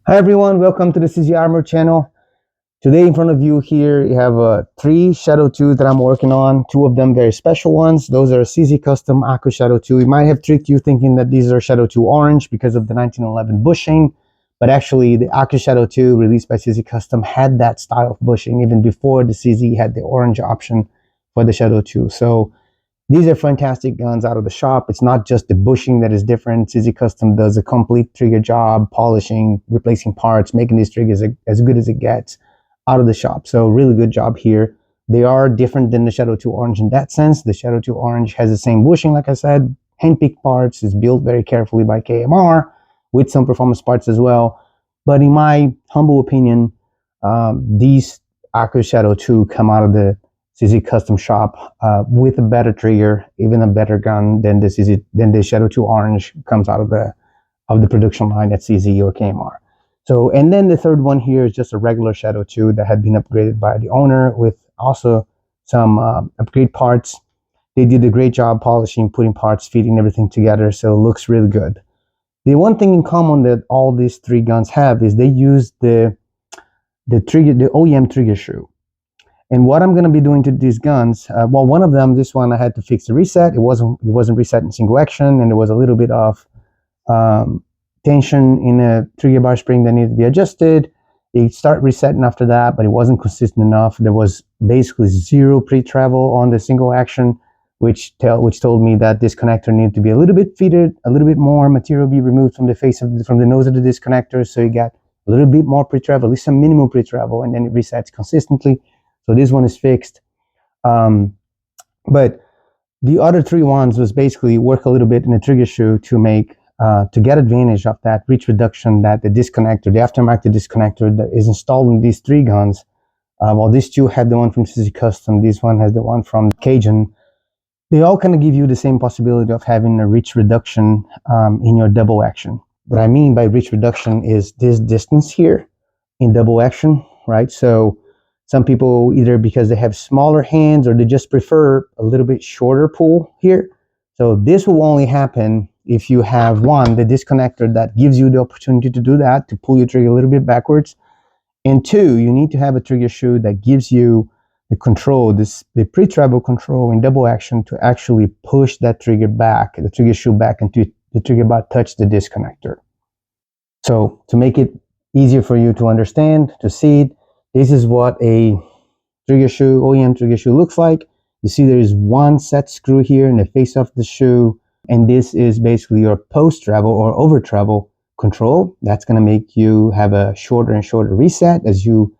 Hi everyone, welcome to the CZ Armor channel. Today in front of you here, you have three Shadow2 that I'm working on. Two of them very special ones. Those are CZ Custom AccuShadow2. It might have tricked you thinking that these are Shadow2 Orange because of the 1911 bushing, but actually the AccuShadow2 released by CZ Custom had that style of bushing even before the CZ had the orange option for the Shadow2. So these are fantastic guns out of the shop. It's not just the bushing that is different. CZ Custom does a complete trigger job, polishing, replacing parts, making these triggers as good as it gets out of the shop. So really good job here. They are different than the Shadow2 Orange in that sense. The Shadow2 Orange has the same bushing, like I said, hand-picked parts, is built very carefully by KMR with some performance parts as well. But in my humble opinion, these AccuShadow2 come out of the CZ Custom shop with a better trigger, even a better gun than the Shadow2 Orange comes out of the production line at CZ or KMR. So, and then the third one here is just a regular Shadow2 that had been upgraded by the owner with also some upgrade parts. They did a great job polishing, putting parts, feeding everything together, so it looks really good. The one thing in common that all these three guns have is they use the OEM trigger shoe. And what I'm going to be doing to these guns, well, one of them, this one, I had to fix the reset. It wasn't reset in single action, and there was a little bit of tension in the trigger bar spring that needed to be adjusted. It started resetting after that, but it wasn't consistent enough. There was basically zero pre-travel on the single action, which told me that this connector needed to be a little bit fitted, a little bit more material be removed from the face of from the nose of the disconnector, so you got a little bit more pre-travel, at least some minimum pre-travel, and then it resets consistently. So this one is fixed. But the other three ones was basically work a little bit in the trigger shoe to make, to get advantage of that reach reduction that the disconnector, the aftermarket disconnector that is installed in these three guns. While these two had the one from CZ Custom, this one has the one from Cajun. They all kind of give you the same possibility of having a reach reduction in your double action. What I mean by reach reduction is this distance here in double action, right? So some people, either because they have smaller hands or they just prefer a little bit shorter pull here. So this will only happen if you have, one, the disconnector that gives you the opportunity to do that, to pull your trigger a little bit backwards. And two, you need to have a trigger shoe that gives you the control, the pre-travel control in double action to actually push that trigger back, the trigger shoe back until the trigger bar touch the disconnector. So to make it easier for you to understand, to see it, this is what a trigger shoe, OEM trigger shoe looks like. You see there is one set screw here in the face of the shoe, and this is basically your post-travel or over-travel control. That's going to make you have a shorter and shorter reset as you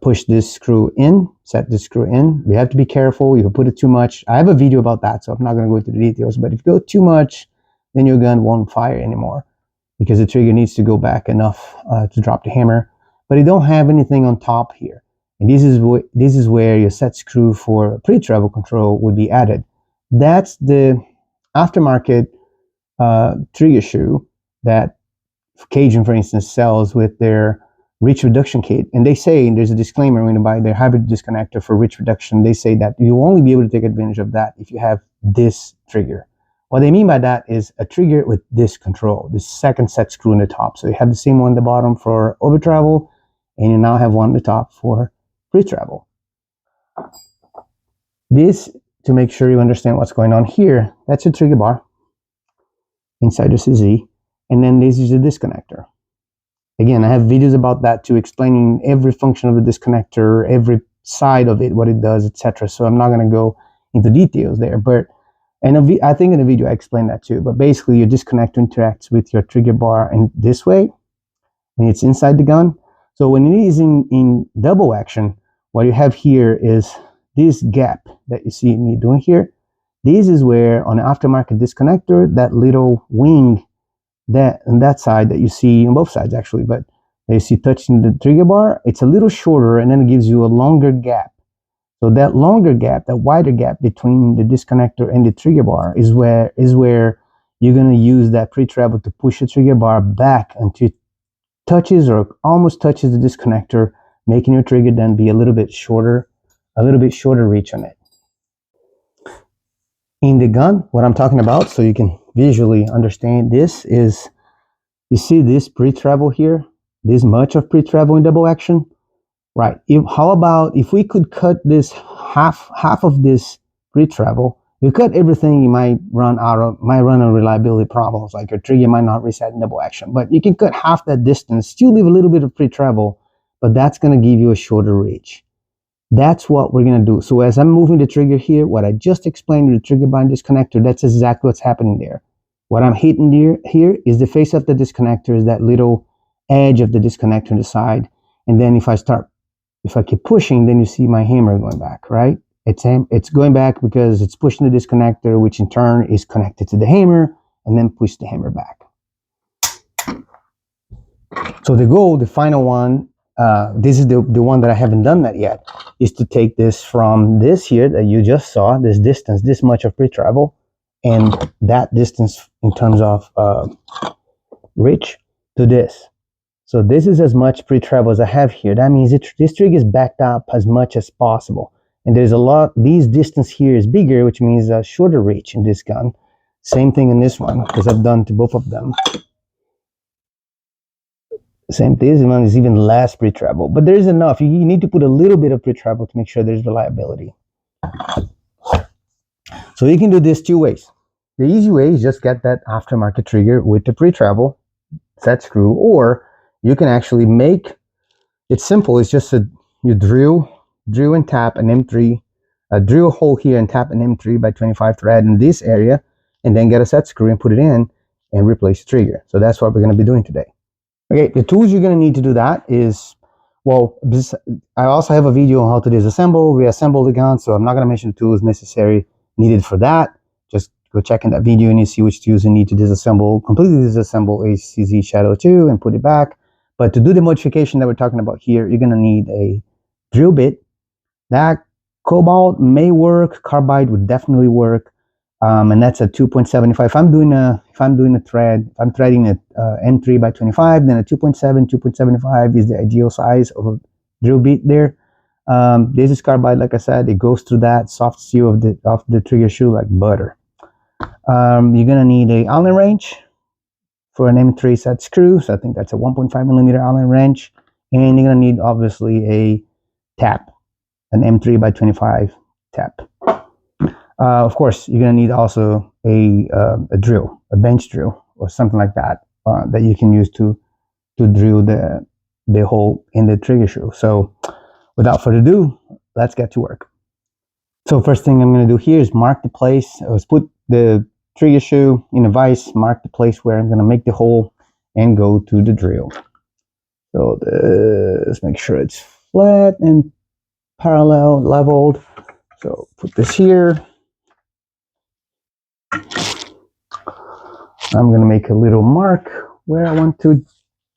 push this screw in, set this screw in. You have to be careful. If you put it too much, I have a video about that, so I'm not going to go into the details, but if you go too much, then your gun won't fire anymore because the trigger needs to go back enough to drop the hammer. But you don't have anything on top here. And this is where your set screw for pre-travel control would be added. That's the aftermarket trigger shoe that Cajun, for instance, sells with their reach reduction kit. And they say, and there's a disclaimer when you buy their hybrid disconnector for reach reduction, they say that you'll only be able to take advantage of that if you have this trigger. What they mean by that is a trigger with this control, this second set screw in the top. So you have the same one at the bottom for over travel, and you now have one at the top for pre-travel. This, to make sure you understand what's going on here, that's your trigger bar inside the CZ, and then this is the disconnector. Again, I have videos about that too, explaining every function of the disconnector, every side of it, what it does, etc. So I'm not going to go into details there, but I think in the video I explained that too. But basically, your disconnector interacts with your trigger bar in this way when it's inside the gun. So when it is in double action, what you have here is this gap that you see me doing here. This is where on the aftermarket disconnector, that little wing that on that side that you see on both sides actually, but you see touching the trigger bar, it's a little shorter, and then it gives you a longer gap. So that longer gap, that wider gap between the disconnector and the trigger bar is where you're going to use that pre-travel to push the trigger bar back until it touches or almost touches the disconnector, making your trigger then be a little bit shorter reach on it. In the gun, what I'm talking about, so you can visually understand this, is you see this pre-travel here. this much of pre-travel in double action, right? How about if we could cut this half of this pre-travel? We cut everything, you might run out reliability problems, like your trigger might not reset in double action. But you can cut half that distance, still leave a little bit of pre-travel, but that's going to give you a shorter reach. That's what we're going to do. So as I'm moving the trigger here, what I just explained with the trigger bind disconnector, that's exactly what's happening there. What I'm hitting here is the face of the disconnector, is that little edge of the disconnector on the side. And then if I keep pushing, then you see my hammer going back, right? It's going back because it's pushing the disconnector, which in turn is connected to the hammer, and then push the hammer back. So the goal, the final one, this is the one that I haven't done that yet, is to take this from this here that you just saw, this distance, this much of pre-travel, and that distance in terms of reach to this. So this is as much pre-travel as I have here. That means this trigger is backed up as much as possible. And there's a lot, this distance here is bigger, which means a shorter reach in this gun. Same thing in this one, because I've done to both of them. Same thing, this one is even less pre-travel. But there's enough. You need to put a little bit of pre-travel to make sure there's reliability. So you can do this two ways. The easy way is just get that aftermarket trigger with the pre-travel set screw, or you can actually make it simple. It's just you drill and tap an M3, drill a hole here and tap an M3 by 25 thread in this area, and then get a set screw and put it in and replace the trigger. So that's what we're going to be doing today. Okay, the tools you're going to need to do that is, well, I also have a video on how to disassemble, reassemble the gun, so I'm not going to mention the tools necessary needed for that. Just go check in that video and you see which tools you need to completely disassemble a CZ Shadow 2 and put it back. But to do the modification that we're talking about here, you're going to need a drill bit. That cobalt may work, carbide would definitely work, and that's a 2.75. If I'm doing a thread, if I'm threading a M3 by 25, then a 2.75 is the ideal size of a drill bit there. This is carbide, like I said, it goes through that soft steel of the trigger shoe like butter. You're gonna need a Allen wrench for an M3 set screw, so I think that's a 1.5 millimeter Allen wrench, and you're gonna need obviously a tap, an M3 by 25 tap. Of course, you're gonna need also a drill, a bench drill or something like that, that you can use to drill the hole in the trigger shoe. So without further ado, let's get to work. So first thing I'm going to do here is mark the place. Let's put the trigger shoe in a vise, mark the place where I'm going to make the hole, and go to the drill. So let's make sure it's flat and parallel, leveled. So put this here. I'm going to make a little mark where I want to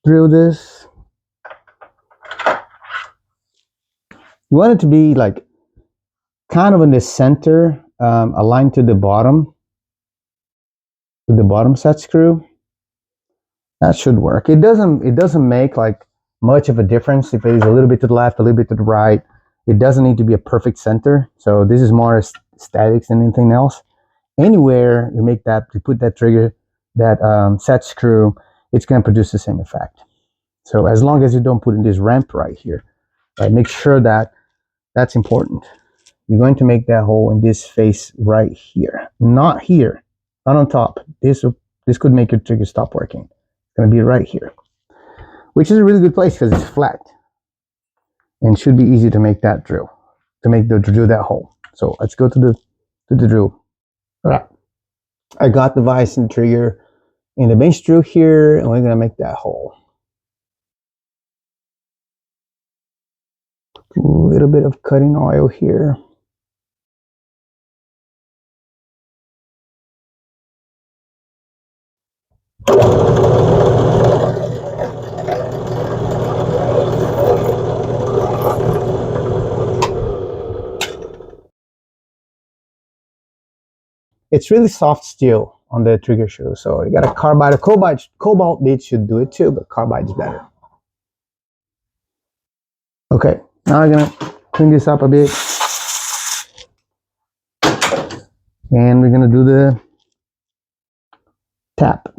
drill this. You want it to be like kind of in the center, aligned to the bottom set screw. That should work. It doesn't make like much of a difference if it is a little bit to the left, a little bit to the right. It doesn't need to be a perfect center. So this is more aesthetics than anything else. Anywhere you make that, you put that trigger, that set screw, it's going to produce the same effect. So as long as you don't put in this ramp right here, right, make sure that that's important. You're going to make that hole in this face right here, not here, not on top. This could make your trigger stop working. It's going to be right here, which is a really good place because it's flat and should be easy to make that drill, drill that hole. So let's go to the drill. All right, I got the vise and trigger in the bench drill here, and we're going to make that hole. A little bit of cutting oil here. It's really soft steel on the trigger shoe, so you got a carbide. A cobalt bit should do it too, but carbide is better. Okay, now I'm gonna clean this up a bit, and we're gonna do the tap.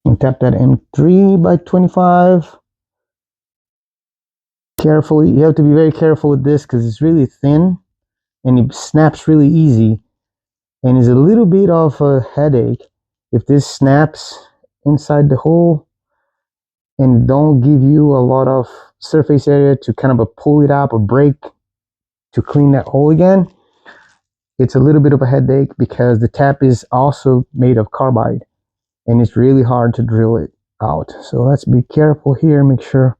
And tap that M3 by 25. Carefully, you have to be very careful with this because it's really thin and it snaps really easy, and is a little bit of a headache if this snaps inside the hole and don't give you a lot of surface area to kind of pull it up or break to clean that hole again. It's a little bit of a headache because the tap is also made of carbide and it's really hard to drill it out. So let's be careful here, make sure.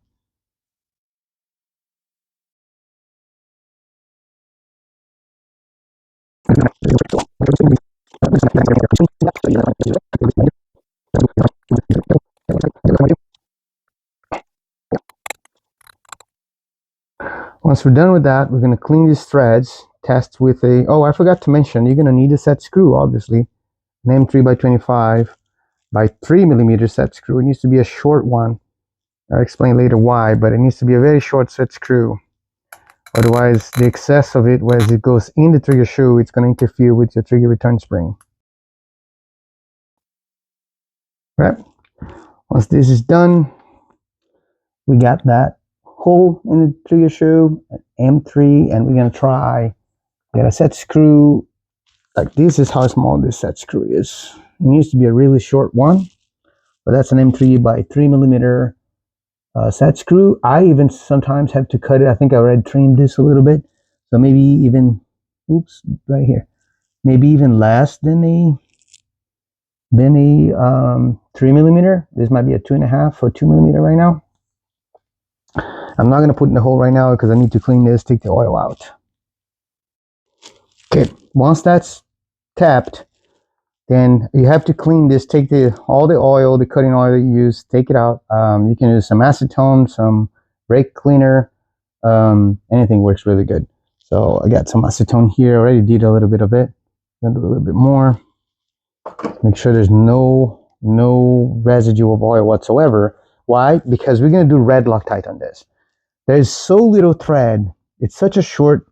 Once we're done with that, we're going to clean these threads, test with a, oh, I forgot to mention, you're going to need a set screw, obviously. An M3 by 25 by 3mm set screw. It needs to be a short one. I'll explain later why, but it needs to be a very short set screw. Otherwise, the excess of it, as it goes in the trigger shoe, it's going to interfere with your trigger return spring. Right? Once this is done, we got that hole in the trigger shoe, an M3, and we're going to try get a set screw. Like this is how small this set screw is. It needs to be a really short one, but that's an M3 by 3mm set screw. I even sometimes have to cut it. I think I already trimmed this a little bit, so maybe even, oops, right here, maybe even less than a 3mm. This might be a 2.5 or 2mm right now. I'm not going to put in the hole right now because I need to clean this, take the oil out. Okay, once that's tapped, then you have to clean this. Take all the oil, the cutting oil that you use, take it out. You can use some acetone, some brake cleaner, anything works really good. So I got some acetone here. I already did a little bit of it. I'm gonna do a little bit more. Make sure there's no residue of oil whatsoever. Why? Because we're gonna do red Loctite on this. There's so little thread. It's such a short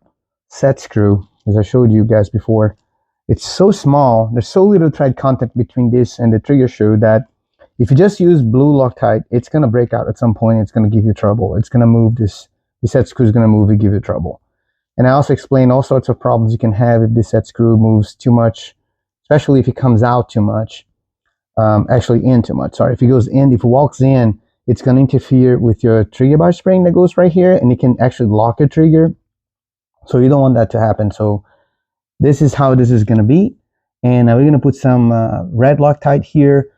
set screw, as I showed you guys before. It's so small. There's so little thread contact between this and the trigger shoe that if you just use blue Loctite, it's going to break out at some point. It's going to give you trouble. It's going to move this. The set screw is going to move and give you trouble. And I also explain all sorts of problems you can have if the set screw moves too much, especially if it comes out too much. Actually in too much. Sorry, if it goes in, if it walks in, it's going to interfere with your trigger bar spring that goes right here, and it can actually lock your trigger. So you don't want that to happen. So this is how this is going to be. And we're going to put some red Loctite here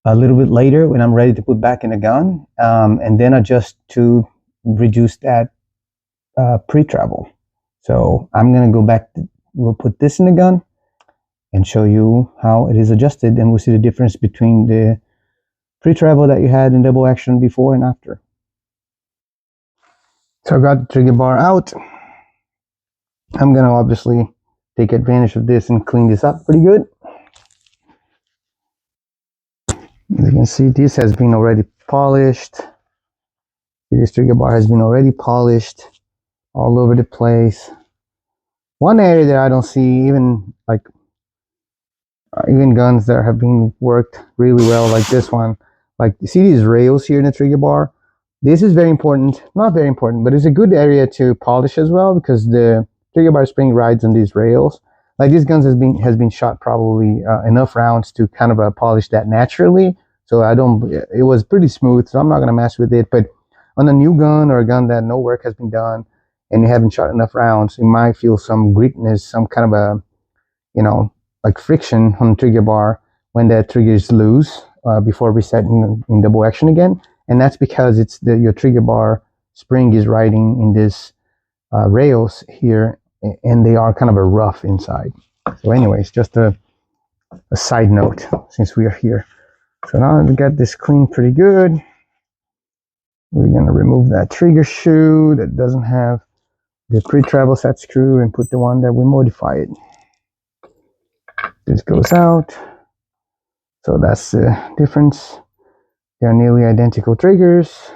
a little bit later when I'm ready to put back in the gun, and then adjust to reduce that pre-travel. So I'm going to go back, we'll put this in the gun and show you how it is adjusted, and we'll see the difference between the pre-travel that you had in double action before and after. So I got the trigger bar out. I'm going to obviously take advantage of this and clean this up pretty good. As you can see, this has been already polished. This trigger bar has been already polished all over the place. One area that I don't see, even like even guns that have been worked really well, like this one, like you see these rails here in the trigger bar. This is very important, not very important, but it's a good area to polish as well because the trigger bar spring rides on these rails. Like this gun has been shot probably enough rounds to kind of polish that naturally. So it was pretty smooth, so I'm not gonna mess with it. But on a new gun or a gun that no work has been done and you haven't shot enough rounds, you might feel some grittiness, some kind of a, like friction on the trigger bar when that trigger is loose before resetting in double action again. And that's because it's your trigger bar spring is riding in this rails here, and they are kind of a rough inside. So anyways, just a side note since we are here. So now we got this cleaned pretty good. We're going to remove that trigger shoe that doesn't have the pre-travel set screw and put the one that we modified. This goes out. So that's the difference. They're nearly identical triggers.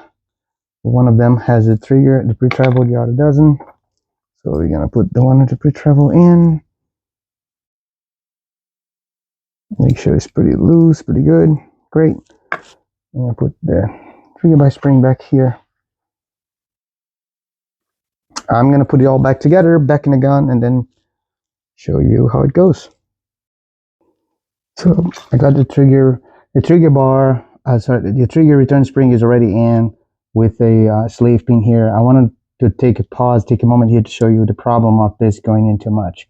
One of them has a trigger, the pre-travel, the other doesn't. So we're going to put the one with the pre-travel in. Make sure it's pretty loose, pretty good. Great. I'm going to put the trigger by spring back here. I'm gonna put it all back together, back in the gun, and then show you how it goes. So I got the trigger bar, sorry, the trigger return spring is already in with a slave pin here. I wanted to take a moment here to show you the problem of this going in too much.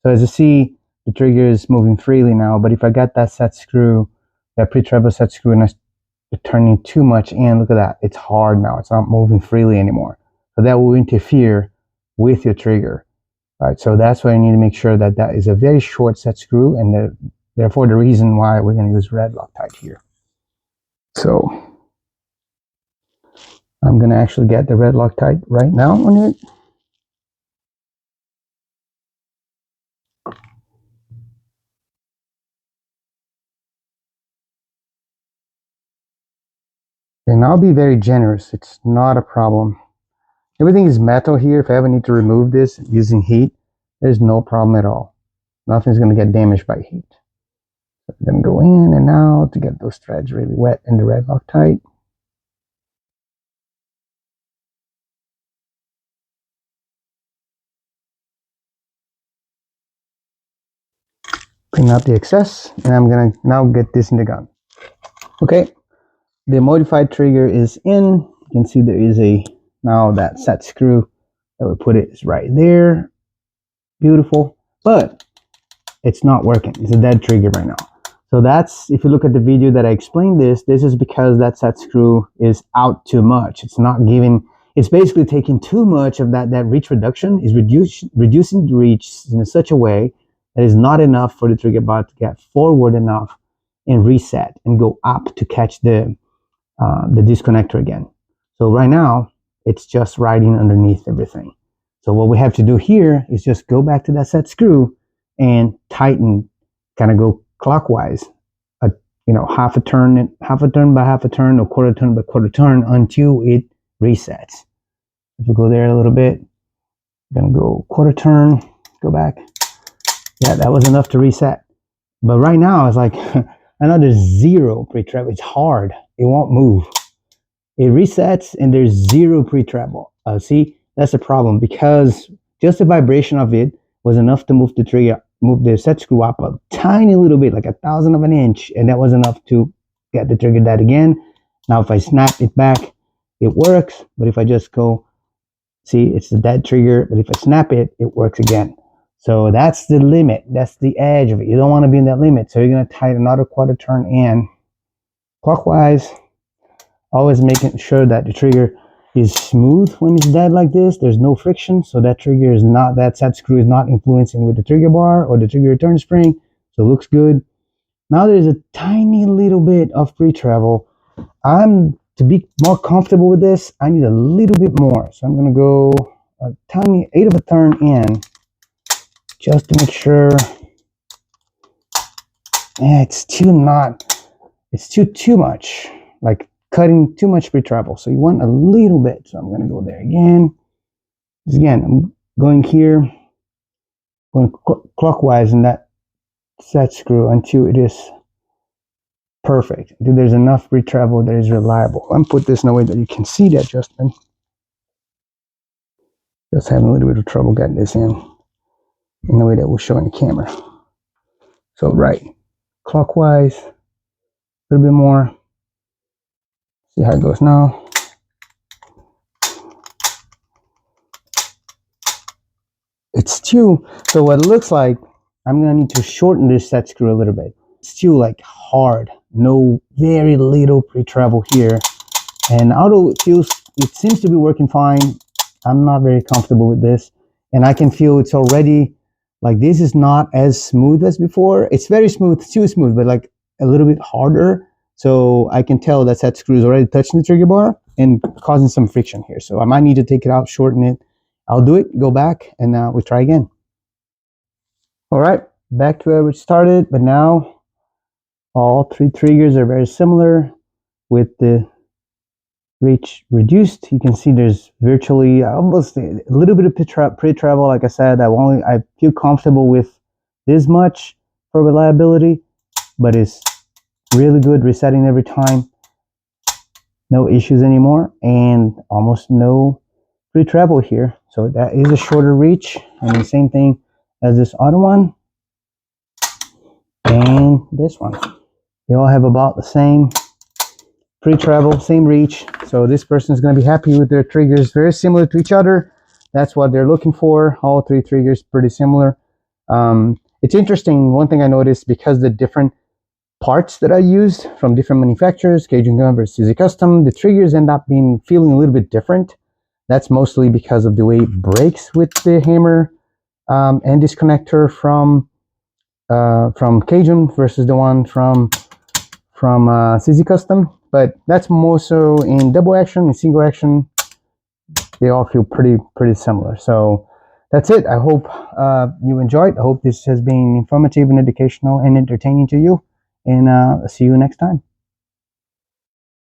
So as you see, the trigger is moving freely now, but if I got that set screw, that pre-treble set screw, and I turning too much in, look at that, it's hard now, it's not moving freely anymore. So that will interfere with your trigger. All right, so that's why I need to make sure that that is a very short set screw, and therefore the reason why we're going to use red Loctite here. So I'm going to actually get the red Loctite right now on it. And I'll be very generous. It's not a problem. Everything is metal here. If I ever need to remove this using heat, there's no problem at all. Nothing's going to get damaged by heat. So I'm going to go in and out to get those threads really wet in the red Loctite. Clean out the excess, and I'm going to now get this in the gun. Okay, the modified trigger is in. You can see there is now that set screw that we put it is right there. Beautiful, but it's not working. It's a dead trigger right now. So that's, if you look at the video that I explained this is because that set screw is out too much. It's not giving, it's basically taking too much of that reach reduction, is reducing the reach in such a way that is not enough for the trigger bar to get forward enough and reset and go up to catch the disconnector again. So right now, it's just riding underneath everything. So what we have to do here is just go back to that set screw and tighten, kind of go clockwise, half a turn by half a turn, or quarter turn by quarter turn until it resets. If we go there a little bit, we're gonna go quarter turn, go back. Yeah, that was enough to reset. But right now, it's like, I know there's zero pre-treble. It's hard. It won't move. It resets and there's zero pre-treble. See, that's the problem, because just the vibration of it was enough to move the trigger, move the set screw up a tiny little bit, like 1/1000 of an inch, and that was enough to get the trigger dead again. Now if I snap it back, it works, but if I just go, see, it's the dead trigger, but if I snap it, it works again. So that's the limit, that's the edge of it. You don't want to be in that limit, so you're going to tighten another quarter turn in clockwise, always making sure that the trigger is smooth when it's dead like this. There's no friction, so that trigger is not, that set screw is not influencing with the trigger bar or the trigger return spring, so it looks good. Now there's a tiny little bit of pre-travel. To be more comfortable with this, I need a little bit more, so I'm going to go a tiny 1/8 of a turn in just to make sure. It's too much, like cutting too much pre-travel, so you want a little bit. So I'm going to go there again. Again, I'm going here, going clockwise in that set screw until it is perfect, until there's enough pre-travel that is reliable. I'm put this in a way that you can see the adjustment. Just having a little bit of trouble getting this in the way that we'll show in the camera. So right, clockwise, a little bit more. See how it goes now. It's still, so what it looks like, I'm gonna need to shorten this set screw a little bit. It's still like hard, very little pre-travel here. And although it seems to be working fine, I'm not very comfortable with this. And I can feel it's already, like, this is not as smooth as before. It's very smooth, still smooth, but like a little bit harder. So I can tell that screw is already touching the trigger bar and causing some friction here. So I might need to take it out, shorten it. I'll do it, go back, and we try again. All right, back to where we started, but now all three triggers are very similar with the reach reduced. You can see there's virtually almost a little bit of pre-travel. Like I said, I feel comfortable with this much for reliability, but it's really good resetting every time. No issues anymore, and almost no pre-travel here. So So that is a shorter reach, and the same thing as this other one and this one. They all have about the same free travel, same reach. So this person is going to be happy with their triggers, very similar to each other. That's what they're looking for. All three triggers pretty similar. It's interesting. One thing I noticed, because the different parts that I used from different manufacturers, Cajun Gun versus Custom, the triggers end up feeling a little bit different. That's mostly because of the way it breaks with the hammer and disconnector from Cajun versus the one from CZ Custom. But that's more so in double action and single action. They all feel pretty similar. So that's it. I hope you enjoyed. I hope this has been informative and educational and entertaining to you. And see you next time.